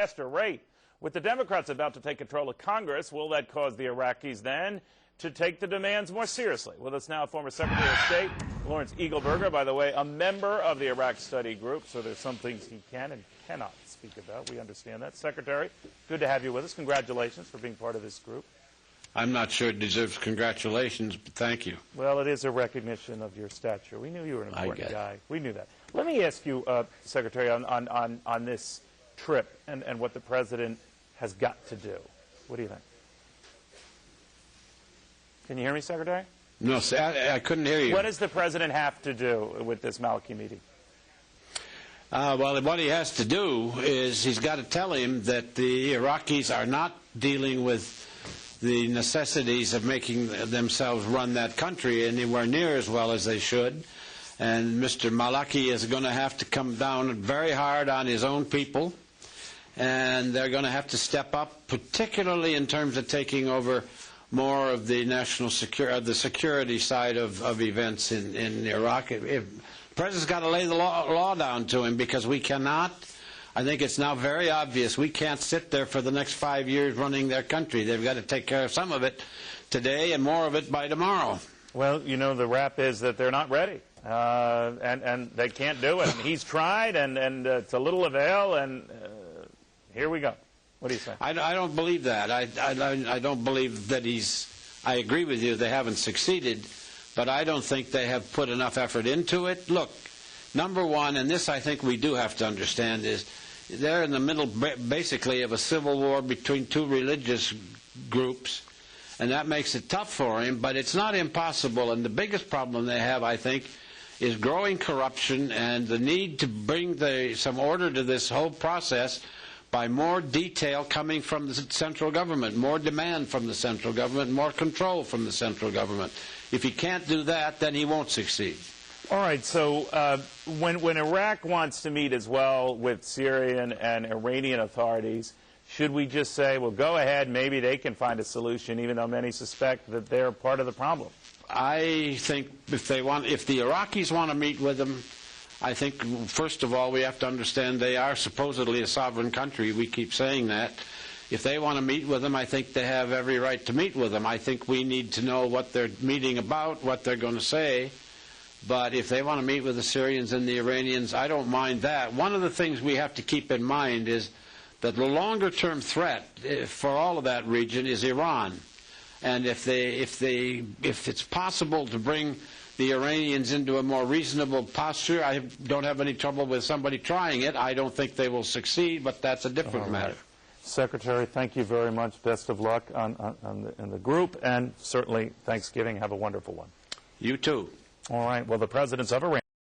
faster rate. With the Democrats about to take control of Congress, will that cause the Iraqis then to take the demands more seriously? With us now, former Secretary of State Lawrence Eagleburger, by the way, a member of the Iraq Study Group, so there's some things he can and cannot speak about. We understand that. Secretary, good to have you with us. Congratulations for being part of this group. I'm not sure it deserves congratulations, but thank you. Well, it is a recognition of your stature. We knew you were an important guy. We knew that. Let me ask you, Secretary, on this trip and what the President has got to do. What do you think? Can you hear me, Secretary? No, I couldn't hear you. What does the President have to do with this Maliki meeting? Well, what he has to do is he's got to tell him that the Iraqis are not dealing with the necessities of making themselves run that country anywhere near as well as they should. And Mr. Maliki is going to have to come down very hard on his own people. And they're going to have to step up, particularly in terms of taking over more of the national the security side of events in Iraq. The President's got to lay the law down to him, because we cannot. I think it's now very obvious we can't sit there for the next 5 years running their country. They've got to take care of some of it today and more of it by tomorrow. Well, you know, the rap is that they're not ready, and they can't do it. And he's tried, and to little avail, and here we go. What do you say? I don't believe that. I don't believe that I agree with you, they haven't succeeded, but I don't think they have put enough effort into it. Look, number one, and this I think we do have to understand, is they're in the middle basically of a civil war between two religious groups, and that makes it tough for him, but it's not impossible. And the biggest problem they have, I think, is growing corruption and the need to bring some order to this whole process by more detail coming from the central government, more demand from the central government, more control from the central government. If he can't do that, then he won't succeed. All right, so when Iraq wants to meet as well with Syrian and Iranian authorities, should we just say, well, go ahead, maybe they can find a solution, even though many suspect that they're part of the problem? I think if the Iraqis want to meet with them, I think, first of all, we have to understand they are supposedly a sovereign country. We keep saying that. If they want to meet with them, I think they have every right to meet with them. I think we need to know what they're meeting about, what they're going to say. But if they want to meet with the Syrians and the Iranians, I don't mind that. One of the things we have to keep in mind is that the longer-term threat for all of that region is Iran. And if it's possible to bring the Iranians into a more reasonable posture, I don't have any trouble with somebody trying it. I don't think they will succeed, but that's a different matter. Secretary, thank you very much. Best of luck in the group, and certainly Thanksgiving. Have a wonderful one. You too. All right. Well, the presidents of Iran